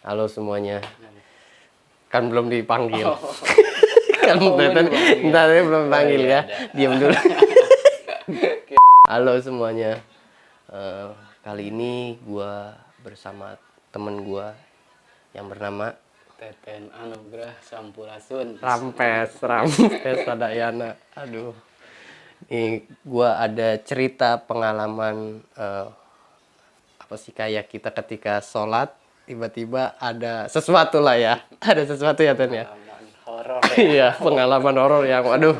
Halo semuanya. Kan belum dipanggil. Oh. Kan tadi belum dipanggil ya. Diam dulu. Halo semuanya. Kali ini gua bersama temen gua yang bernama Teten Anugrah Sampurasun. Rampes Sadayana. Aduh. Nih gua ada cerita pengalaman apa sih, kayak kita ketika sholat tiba-tiba ada sesuatu lah ya. Ada sesuatu ya Ten ya. Pengalaman horor. Iya, pengalaman horor yang waduh.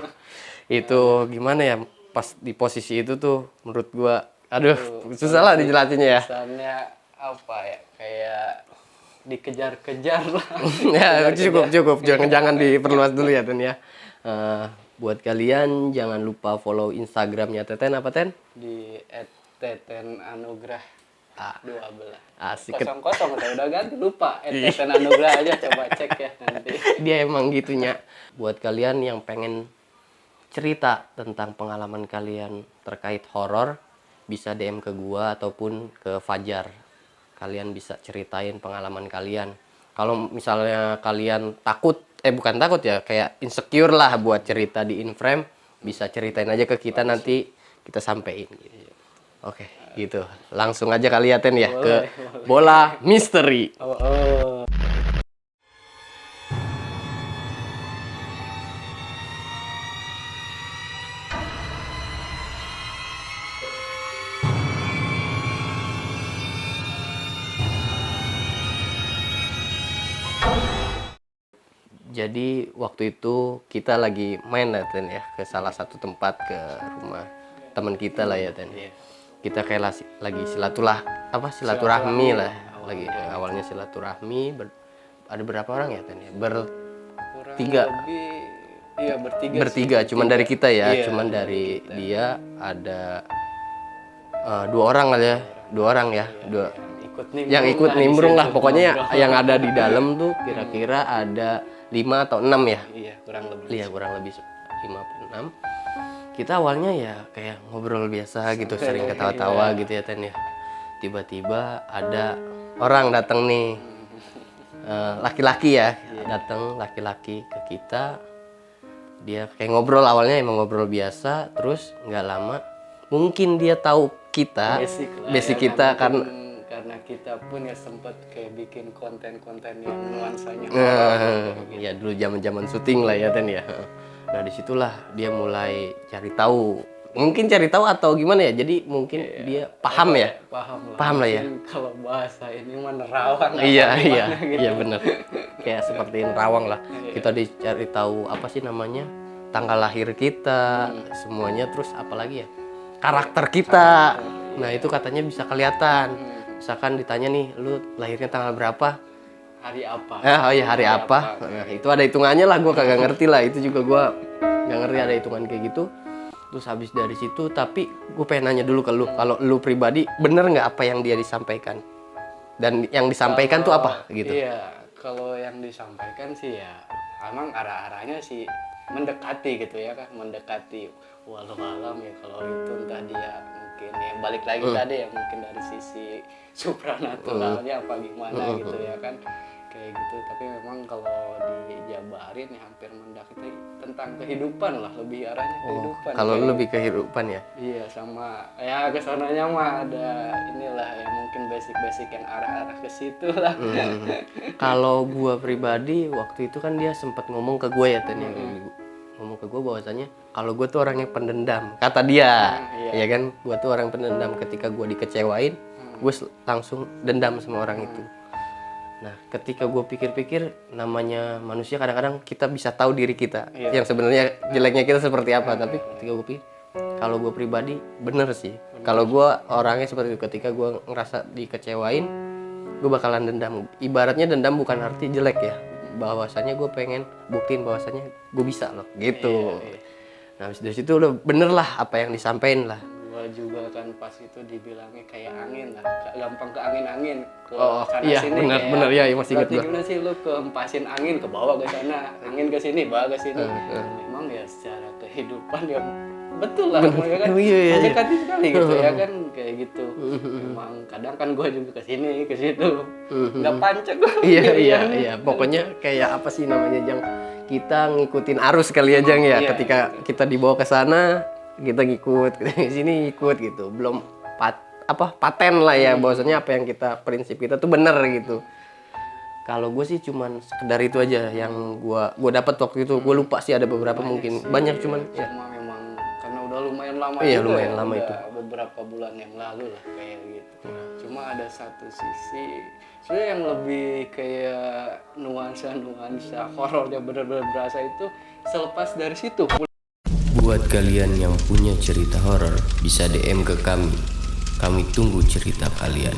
Itu gimana ya, pas di posisi itu tuh menurut gua aduh, susah lah dijelasinnya ya. Kesannya apa ya? Kayak dikejar-kejar lah. Ya, cukup. Jangan diperluas dulu ya, Ten ya. Buat kalian jangan lupa follow Instagramnya Teten apa Ten? Di @teten anugrah 12. Asik. Kosong udah ganti lupa. @teten anugrah aja, coba cek ya nanti. Dia emang gitunya. Buat kalian yang pengen cerita tentang pengalaman kalian terkait horor, bisa DM ke gua ataupun ke Fajar. Kalian bisa ceritain pengalaman kalian. Kalau misalnya kalian takut, bukan takut ya, kayak insecure lah buat cerita di Inframe, bisa ceritain aja ke kita, nanti kita sampein gitu. Oke, gitu. Langsung aja kali ya Ten ya ke bola misteri. Oh. Jadi waktu itu kita lagi main lah Ten ya, ke salah satu tempat, ke rumah teman kita lah ya Ten. Kita kayak lagi silaturahmi lah. Lagi awalnya silaturahmi, ada berapa orang ya Ten ya? Bertiga. Iya, Bertiga, cuman dari kita ya, cuman dari dia ada dua orang kali ya. Yang ikut nimbrung lah, pokoknya yang ada di dalam tuh kira-kira ada 5 atau 6 ya. Iya, kurang lebih 5 atau 6. Kita awalnya ya kayak ngobrol biasa gitu, sering ketawa-tawa gitu ya Ten ya. Tiba-tiba ada orang datang nih, laki-laki ya, datang laki-laki ke kita. Dia kayak ngobrol, awalnya emang ngobrol biasa, terus nggak lama mungkin dia tahu kita, basic kita karena kita pun ya sempat kayak bikin konten-konten yang nuansanya ya dulu zaman syuting lah ya Ten ya. Nah disitulah dia mulai cari tahu, mungkin cari tahu atau gimana ya, jadi mungkin dia paham lah ya. Kalau bahasa ini mah nerawang. Iya bener, kayak seperti nerawang lah. Kita dicari tahu apa sih namanya, tanggal lahir kita, semuanya, terus apalagi ya, karakter kita. Nah itu katanya bisa kelihatan. Misalkan ditanya nih, lu lahirnya tanggal berapa? Hari apa? Hari apa? Nah, itu ada hitungannya lah, gue kagak ngerti lah. Itu juga gue nggak ngerti ada hitungan kayak gitu. Terus habis dari situ, tapi gue pengen nanya dulu ke lu. Kalau lu pribadi, bener nggak apa yang dia disampaikan? Dan yang disampaikan tuh apa? Gitu. Iya, kalau yang disampaikan sih ya, emang arah-arahnya sih mendekati gitu ya kan. Mendekati, walau alam ya kalau itu entah dia mungkin ya balik lagi tadi ya, mungkin dari sisi supranaturalnya apa gimana gitu ya kan, kayak gitu. Tapi memang kalau dijabarin ya hampir mendekati tentang kehidupan lah, lebih arahnya kehidupan. Kalau lebih kehidupan ya? Iya, sama ya kesananya mah ada inilah ya, mungkin basic yang arah-arah ke situ lah. Kalau gue pribadi waktu itu kan dia sempat ngomong ke gue ya Ten ya, ngomong ke gue bahwasanya kalau gue tuh orang yang pendendam, kata dia. Ya kan, gue tuh orang pendendam. Ketika gue dikecewain, gue langsung dendam sama orang itu. Nah, ketika gue pikir-pikir, namanya manusia kadang-kadang kita bisa tahu diri kita, yang sebenarnya jeleknya kita seperti apa. Tapi ketika gue pikir, kalau gue pribadi bener sih. Kalau gue orangnya seperti itu, ketika gue ngerasa dikecewain, gue bakalan dendam. Ibaratnya dendam bukan arti jelek ya, bahwasanya gue pengen buktiin bahwasanya gue bisa loh gitu. Nah, habis dari situ udah bener lah apa yang disampaikan lah. Gue juga kan pas itu dibilangnya kayak angin lah, gampang ke angin-angin ke sana iya, sini. Bener ya, masih inget gue. Gimana sih lu keempasin angin ke bawah ke sana, angin ke sini, bawa ke sini. Memang ya secara kehidupan ya betul lah ya kan. Iya, iya. Mendekati sekali gitu ya kan kayak gitu. Memang kadang kan gue juga ke sini ke situ nggak pancet. Iya. Pokoknya kayak apa sih namanya, Jang? Kita ngikutin arus kali ya, Jang ya. Iya, Ketika kita dibawa ke sana, kita ngikut, kita di sini ikut gitu. Belum paten lah ya, bahwasanya apa yang prinsip kita tuh bener gitu. Kalau gue sih cuman sekedar itu aja yang gue dapat waktu itu. Gue lupa sih, ada beberapa mungkin banyak cuman ya. Cuma memang karena udah lumayan lama Iya, juga lumayan ya, lama udah itu. beberapa bulan yang lalu lah kayak gitu. Cuma ada satu sisi sebenarnya yang lebih kayak nuansa horor yang benar-benar berasa itu selepas dari situ. Buat kalian yang punya cerita horor bisa DM ke kami. Kami tunggu cerita kalian.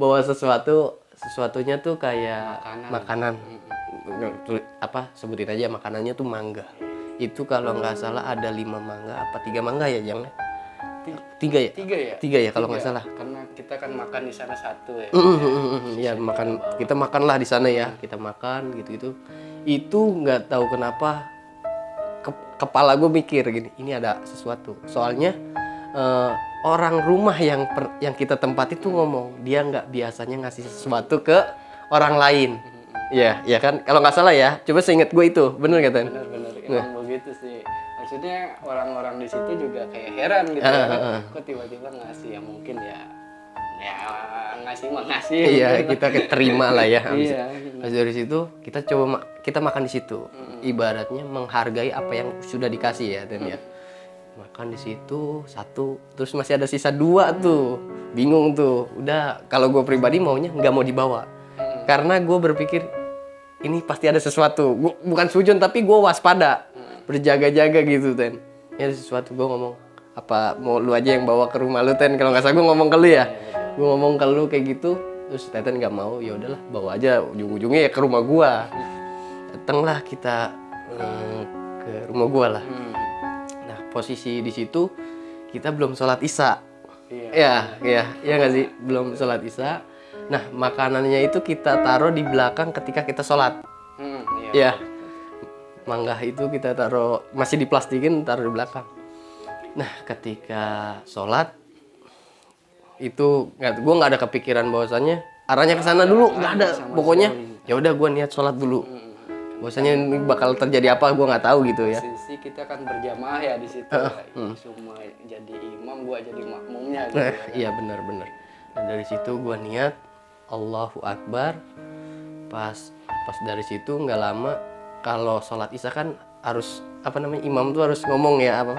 Bawa sesuatunya tuh kayak makanan. Apa sebutin aja makanannya tuh mangga. Itu kalau nggak salah ada 5 mangga apa 3 mangga ya, Jang? 3 ya? 3 ya kalau nggak salah. Karena kita kan makan di sana satu ya. Ya kita makanlah di sana ya. Kita makan gitu. Itu nggak tahu kenapa kepala gue mikir gini, ini ada sesuatu. Soalnya orang rumah yang kita tempati tuh ngomong, dia nggak biasanya ngasih sesuatu ke orang lain. Ya kan? Kalau nggak salah ya, coba seingat gue itu, bener nggak Tan? Bener, emang begitu sih. Maksudnya orang-orang di situ juga kayak heran gitu ya. Kok tiba-tiba ngasih ya mungkin ya ngasih mah ngasih. Iya, kita keterima lah ya. Iya. Habis dari situ kita makan di situ. Ibaratnya menghargai apa yang sudah dikasih ya, Tan ya. Makan di situ 1, terus masih ada sisa 2 tuh. Bingung tuh. Udah, kalau gue pribadi maunya nggak mau dibawa. Karena gue berpikir ini pasti ada sesuatu. Gua bukan sujud tapi gue waspada. Berjaga-jaga gitu, Ten. Ini ada sesuatu. Gue ngomong, apa mau lu aja yang bawa ke rumah lu, Ten? Kalau nggak salah gue ngomong ke lu ya. Gue ngomong ke lu kayak gitu. Terus Teten nggak mau. Ya udahlah, bawa aja. Ujung-ujungnya ya ke rumah gue. Datanglah kita ke rumah gue lah. Nah, posisi di situ kita belum sholat isya. Iya nggak sih? Belum sholat isya. Nah, makanannya itu kita taruh di belakang ketika kita sholat. Iya. Mangga itu kita taruh, masih diplastikin, taruh di belakang. Nah, ketika sholat itu gue nggak ada kepikiran bahwasannya arahnya ke sana dulu, nggak ada. Pokoknya ya udah gue niat sholat dulu. Bahwasanya ini bakal terjadi apa gue nggak tahu gitu ya. Sisi kita kan berjamaah ya di situ. Semua jadi imam, gue jadi makmumnya gitu. Iya benar. Nah, dari situ gue niat Allahu Akbar. Pas dari situ nggak lama, kalau sholat isya kan harus imam tuh harus ngomong ya apa?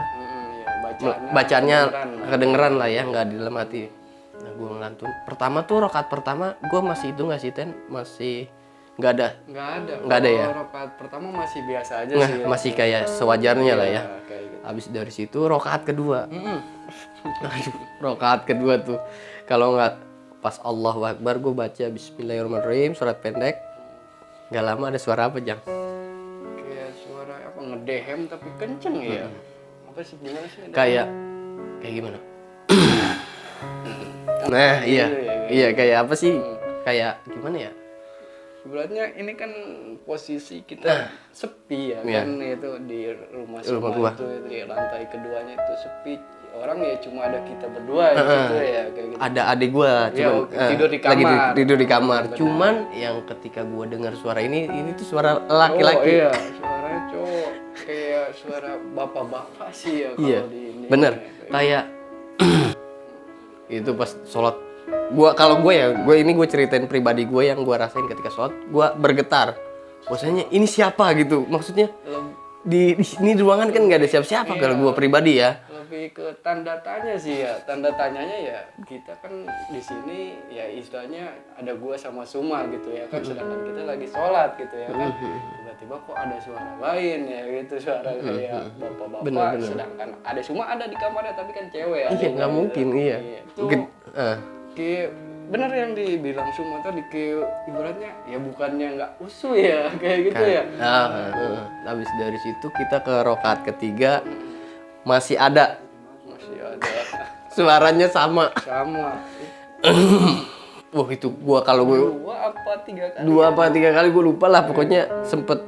Bacanya kedengeran lah ya, nggak di dalam hati. Nah, gue ngelantun. Pertama tuh rakaat pertama gue masih itu nggak sih, Ten? Masih nggak ada ya. Rakaat pertama masih biasa aja Nah, sih. masih kayak sewajarnya lah ya. Gitu. Habis dari situ rakaat kedua. Rakaat kedua tuh kalau nggak pas Allahu Akbar gue baca Bismillahirrahmanirrahim surat pendek. Nggak lama ada suara apa, Jang? Kayak suara apa ngedehem tapi kenceng ya. Apa sih gimana sih? Kayak gimana? Nah, iya kayak apa sih? Kayak gimana ya? Sebenarnya ini kan posisi kita sepi ya kan, itu di rumah semua itu di lantai keduanya itu sepi. Orang ya cuma ada kita berdua gitu ya kayak gitu. Ada adik gue cuman tidur di kamar. Lagi tidur di kamar. Cuman yang ketika gue dengar suara ini tuh suara laki-laki. Iya, suaranya cowok. Kayak suara bapak-bapak sih ya kalau di ini. Bener. Kayak itu pas sholat. Gue ceritain pribadi gue yang gue rasain ketika sholat. Gue bergetar. Maksudnya ini siapa gitu? Maksudnya di sini ruangan kan nggak ada siapa-siapa. Kalau gue pribadi ya. Lebih ke tanda tanya sih ya. Tanda tanyanya ya kita kan di sini ya istilahnya ada gua sama Suma gitu ya kan, sedangkan kita lagi sholat gitu ya kan. Tiba-tiba kok ada suara lain ya gitu, suara kayak bapak-bapak. Sedangkan ada Suma ada di kamarnya tapi kan cewek ya. Iya nggak mungkin iya. Mungkin kayak bener yang dibilang Suma tadi, kayak ibaratnya ya bukannya nggak usuh ya kayak gitu ya. Habis dari situ kita ke rakaat ketiga. Masih ada suaranya sama. Wah itu dua apa tiga kali gue lupa lah, pokoknya sempet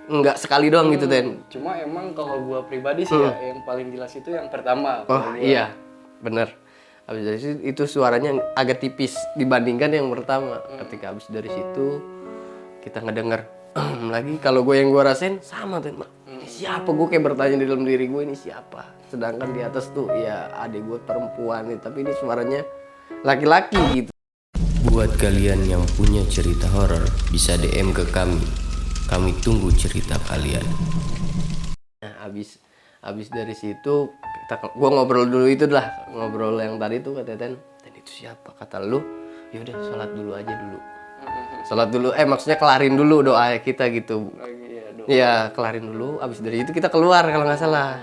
nggak sekali doang gitu Ten. Cuma emang kalau gua pribadi sih ya yang paling jelas itu yang pertama. Oh iya, bener. Habis dari situ itu suaranya agak tipis dibandingkan yang pertama. Ketika habis dari situ kita ngedenger lagi, kalau gue yang gue rasain sama tuh. Ini siapa? Gue kayak bertanya di dalam diri gue, ini siapa? Sedangkan di atas tuh ya adik gue perempuan nih, tapi ini suaranya laki-laki gitu. Buat kalian yang punya cerita horor bisa DM ke kami. Kami tunggu cerita kalian. Nah, abis dari situ gue ngobrol dulu itu lah, ngobrol yang tadi tuh kata Ten itu siapa? Kata lu, yaudah sholat dulu aja dulu. Sholat dulu, maksudnya kelarin dulu doa kita gitu. Iya, kelarin dulu. Abis dari itu kita keluar kalau nggak salah.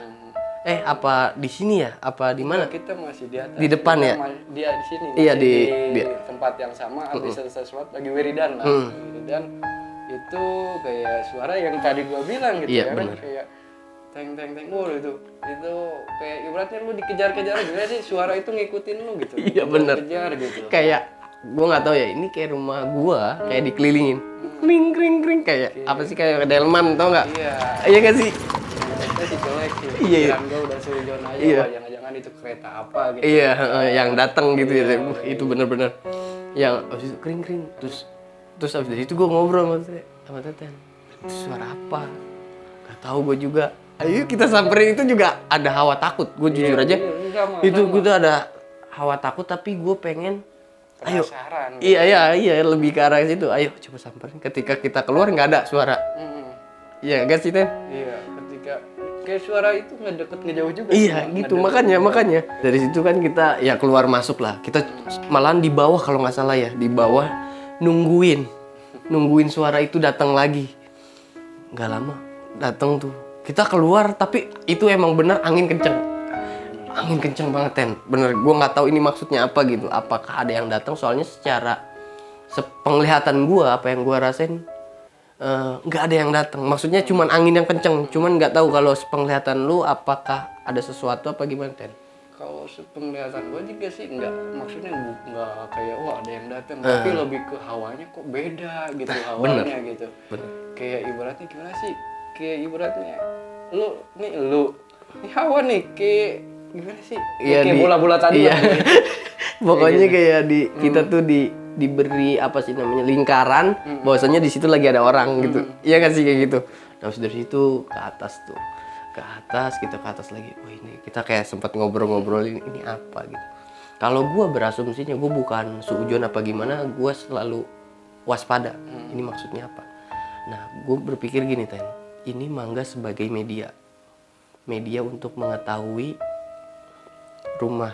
Apa di sini ya? Apa di mana? Kita masih di atas. Di depan ya? Dia di sini. Iya di di tempat yang sama. Habis selesai sholat lagi wiridan lah. Wiridan itu kayak suara yang tadi gua bilang gitu iya, ya kan, kayak teng itu kayak ibaratnya lu dikejar-kejar gitu sih, suara itu ngikutin lu gitu. Iya bener. Kejar gitu. Kayak gua nggak tahu ya, ini kayak rumah gua kayak dikelilingin. Kring kayak apa sih, kayak delman, tau nggak? Iya. Iya nggak sih? Kita sih jelek sih. Iya. Gua udah seujon aja. Iya. Jangan-jangan itu kereta apa gitu. Iya, yang datang gitu ya. Itu bener-bener yang abis itu kring terus abis dari itu gue ngobrol sama Teten. Itu suara apa? Gak tahu gue juga. Ayo kita samperin, itu juga ada hawa takut. Gue jujur aja. Itu gue tuh ada hawa takut, tapi gue pengen. Ayo. Penasaran. Iya lebih ke arah situ. Ayo coba samperin. Ketika kita keluar nggak ada suara. Iya gak sih Ten? Iya, ketika kayak suara itu ngedeket ngejauh juga. Iya gitu, makanya dari situ kan kita ya keluar masuk lah. Kita malahan di bawah kalau nggak salah ya, di bawah nungguin suara itu datang lagi. Nggak lama datang tuh. Kita keluar, tapi itu emang bener angin kenceng banget Ten. Bener, gue nggak tahu ini maksudnya apa gitu. Apakah ada yang datang? Soalnya secara penglihatan gue, apa yang gue rasain, nggak ada yang datang. Maksudnya cuman angin yang kenceng. Cuman nggak tahu kalau penglihatan lu apakah ada sesuatu apa gimana Ten? Kalau penglihatan gue juga sih maksudnya nggak kayak wah ada yang datang, tapi lebih ke hawanya kok beda gitu hawanya. Bener. Gitu. Bener. Kayak ibaratnya gimana sih? Kayak ibaratnya lu ini hawa nih kayak gimana sih? Iya, kayak bola-bola tadi. Iya. Pokoknya kayak kita tuh diberi apa sih namanya, lingkaran, bahwasanya di situ lagi ada orang gitu. Iya kan sih kayak gitu. Nah, dari situ ke atas tuh. Kita ke atas lagi. Oh ini kita kayak sempat ngobrol-ngobrolin ini apa gitu. Kalau gue berasumsinya gue bukan suujon apa gimana, gue selalu waspada. Ini maksudnya apa? Nah, gue berpikir gini Ten. Ini Mangga sebagai media untuk mengetahui rumah.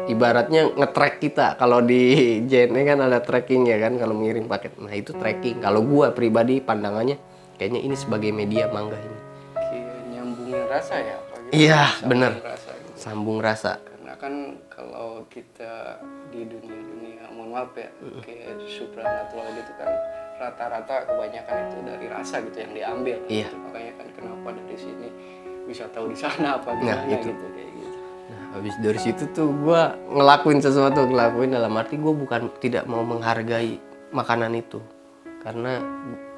Ibaratnya nge-track kita. Kalau di JNE kan ada tracking ya kan, kalau mengirim paket. Nah itu tracking. Kalau gue pribadi pandangannya kayaknya ini sebagai media Mangga ini. Kayak nyambungin rasa ya? Iya bener. Gitu. Sambung rasa. Karena kan kalau kita di dunia mohon maaf ya, kayak supranatural gitu kan rata-rata kebanyakan itu dari rasa gitu yang diambil. Iya. Gitu. Makanya kan kenapa dari sini bisa tahu di sana apa gimana gitu kayak gitu. Nah, habis dari situ tuh gue ngelakuin dalam arti gue bukan tidak mau menghargai makanan itu, karena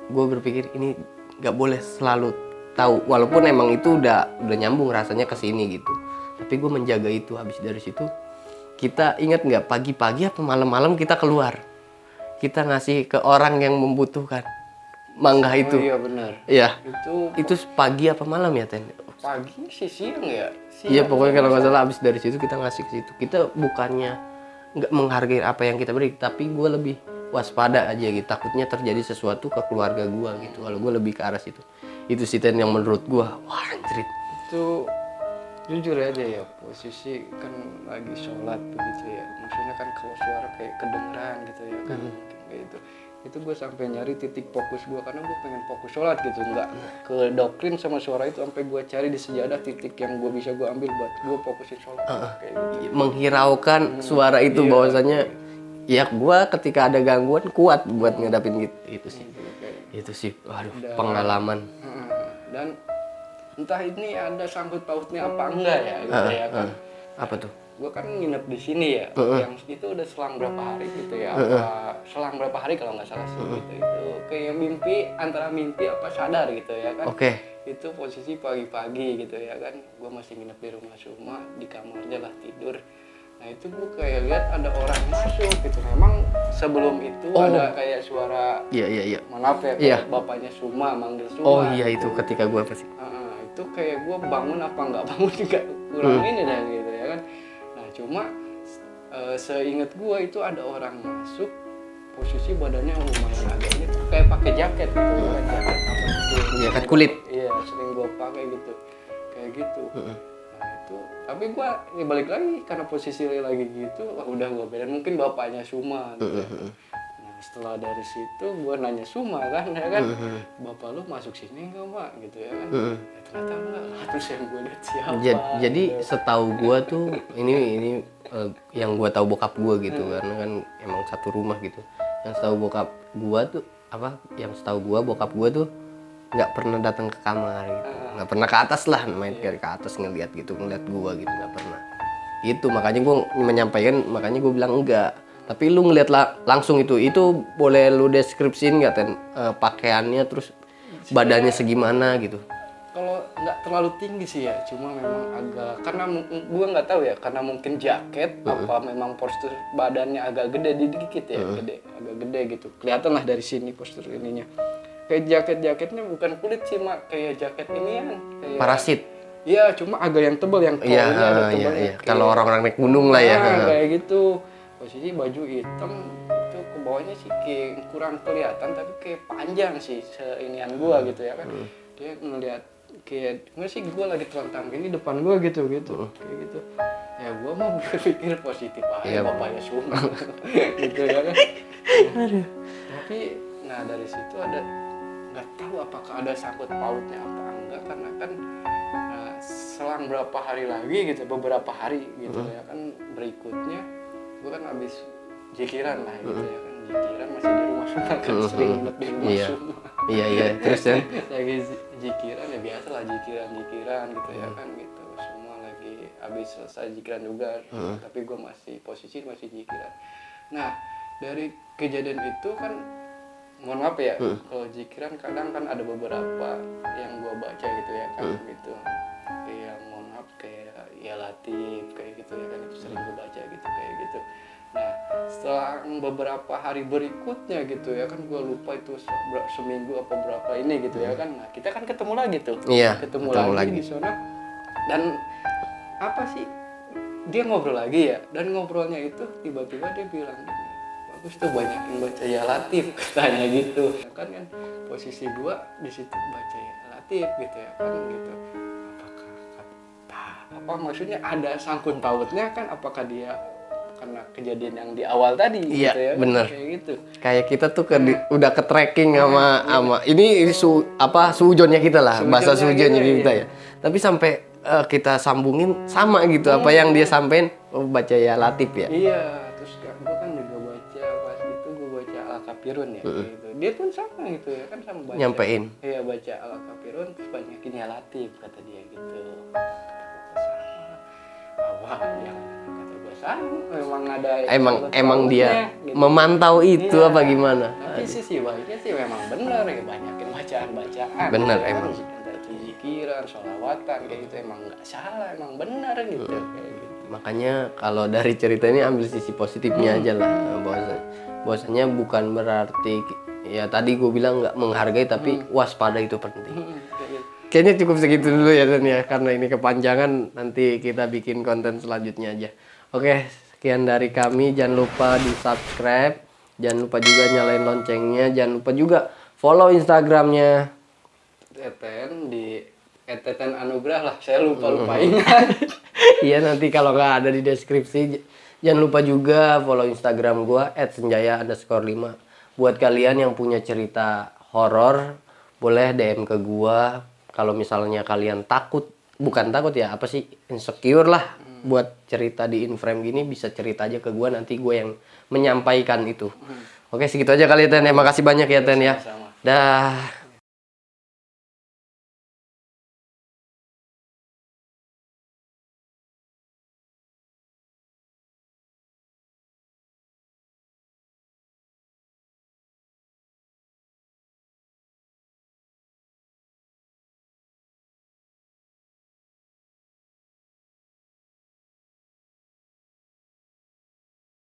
gue berpikir ini nggak boleh selalu tahu, walaupun emang itu udah nyambung rasanya ke sini gitu, tapi gue menjaga itu. Habis dari situ kita ingat nggak pagi-pagi apa malam-malam kita keluar, kita ngasih ke orang yang membutuhkan mangga itu. Oh iya benar. Iya. Itu pagi apa malam ya Ten? Pagi sih siang ya. Iya pokoknya kalau nggak salah abis dari situ kita ngasih ke situ. Kita bukannya nggak menghargai apa yang kita beri, tapi gue lebih waspada aja gitu. Takutnya terjadi sesuatu ke keluarga gue gitu. Kalau gue lebih ke arah situ. Itu sih Ten yang menurut gue, wah anjrit. Itu jujur aja ya, posisi kan lagi sholat begitu ya. Maksudnya kan kalau suara kayak kedengeran gitu ya kan, kayak gitu. Itu gue sampai nyari titik fokus gue karena gue pengen fokus sholat gitu, nggak ke doktrin sama suara itu, sampai gue cari di sejadah titik yang gue bisa gue ambil buat gue fokusin sholat kayak gitu. Menghiraukan suara itu bahwasanya ya gue ketika ada gangguan kuat buat ngadapin gitu. Itu sih waduh pengalaman. Dan entah ini ada sangkut pautnya apa enggak ya gitu ya kan. Apa tuh? gue kan nginep di sini ya, yang itu udah selang berapa hari gitu ya, apa selang berapa hari kalau nggak salah sih gitu, itu kayak mimpi, antara mimpi apa sadar gitu ya kan. Itu posisi pagi-pagi gitu ya kan, gue masih nginep di rumah Suma, di kamarnya lah tidur. Nah itu gue kayak lihat ada orang masuk gitu, memang sebelum itu ada kayak suara, maaf ya, kayak bapaknya Suma manggil Suma. Oh iya itu ketika gue pasti. Itu kayak gue bangun apa nggak bangun juga kurang ini dah gitu ya kan. Nah cuma seingat gue itu ada orang masuk, posisi badannya lumayan agak ini, kayak pakai jaket gitu kan, jaket apa gitu, jaket kulit. Iya sering gue pakai gitu, kayak gitu. Nah itu tapi gue ya balik lagi karena posisi lagi gitu, udah gue bedain mungkin bapaknya Suma gitu. Setelah dari situ gue nanya Suma kan, ya kan, bapak lu masuk sini nggak Mak gitu ya kan, ya, ternyata enggak lah, terus yang gue lihat siapa. Jadi setahu gue tuh ini yang gue tahu bokap gue gitu, karena kan emang satu rumah gitu. Yang setahu bokap gue tuh yang setahu gue bokap gue tuh nggak pernah datang ke kamar gitu, nggak pernah ke atas lah, main dari ke atas ngeliat gue gitu, nggak pernah. Itu makanya gue menyampaikan, makanya gue bilang enggak. Tapi lu ngeliat langsung itu boleh lu deskripsiin nggak Ten, pakaiannya terus badannya segimana gitu? Kalau nggak terlalu tinggi sih ya, cuma memang agak, karena gue nggak tahu ya, karena mungkin jaket apa memang postur badannya agak gede dikit ya, agak gede gitu, kelihatan lah dari sini postur ininya. Kayak jaketnya bukan kulit sih Mak, kayak jaket ini yang kayak parasit. Iya, cuma agak yang tebal, yang kolnya ada tebalnya. Kalau orang-orang naik gunung lah ya. Kayak gitu. Posisi baju hitam itu ke bawahnya sih kayak kurang kelihatan, tapi kayak panjang sih seinian gua gitu ya kan. Dia ngeliat kayak nggak sih, gua lagi telentang gini depan gua gitu kayak gitu. Ya gua mau berpikir positif aja, bapaknya Suma gitu ya kan. Tapi nah dari situ ada, nggak tahu apakah ada sangkut pautnya apa enggak, karena kan selang berapa hari lagi gitu, beberapa hari gitu ya kan berikutnya, gue kan abis jikiran lah gitu ya kan, jikiran masih di rumah Suma kan, sering nginep di rumah Suma. Iya terus ya lagi jikiran ya biasa lah, jikiran gitu ya kan gitu, semua lagi abis selesai jikiran juga, tapi gue masih jikiran. Nah dari kejadian itu kan, mohon maaf ya, kalau jikiran kadang kan ada beberapa yang gue baca gitu ya kan gitu, kayak mohon maaf kayak ya Latif kayak gitu ya kan, itu sering gue baca gitu kayak gitu. Nah setelah beberapa hari berikutnya gitu ya kan, gue lupa itu seminggu apa berapa ini gitu ya kan, nah kita kan ketemu lagi tuh, ketemu lagi di sana, dan apa sih, dia ngobrol lagi ya, dan ngobrolnya itu tiba-tiba dia bilang gini, bagus tuh banyakin baca ya Latif katanya gitu kan, posisi gua di situ baca ya Latif gitu ya kan gitu. Apa maksudnya ada sangkut pautnya kan, apakah dia karena kejadian yang di awal tadi gitu ya bener. Kayak gitu, kayak kita tuh udah ke tracking sama ini sujonnya kita lah, bahasa sujonnya kita ya, tapi sampai kita sambungin sama gitu, apa yang dia sampein, baca ya Latif ya. Iya, terus gue kan juga baca pas itu, gue baca Al-Kafirun ya gitu. Dia pun sama gitu ya kan, sama baca. Nyampein. Iya, baca Al-Kafirun terus banyakin ya Latif kata dia gitu. Apa yang kata gue sama, memang ada emang dia gitu, memantau itu apa gimana. Tapi sih baiknya sih memang benar ya, banyakin bacaan. Bener gitu, emang. Zikiran, sholawatan kayak gitu, emang nggak salah, emang benar gitu. Kayak gitu. Makanya kalau dari cerita ini ambil sisi positifnya aja lah, bahwasanya bukan berarti ya tadi gue bilang nggak menghargai, tapi waspada itu penting. Kayaknya cukup segitu dulu ya Dan ya, karena ini kepanjangan, nanti kita bikin konten selanjutnya aja. Oke, sekian dari kami, jangan lupa di subscribe, jangan lupa juga nyalain loncengnya, jangan lupa juga follow Instagramnya Teten di Teten Anugrah lah, saya lupa ingat. Iya, nanti kalau nggak ada di deskripsi. Jangan lupa juga follow Instagram gua @senjaya_5. Buat kalian yang punya cerita horor, boleh DM ke gua. Kalau misalnya kalian bukan takut ya, apa sih, insecure lah buat cerita di Inframe gini, bisa cerita aja ke gua, nanti gue yang menyampaikan itu. Oke, segitu aja kali ya Ten ya. Makasih banyak ya Ten ya. Dah.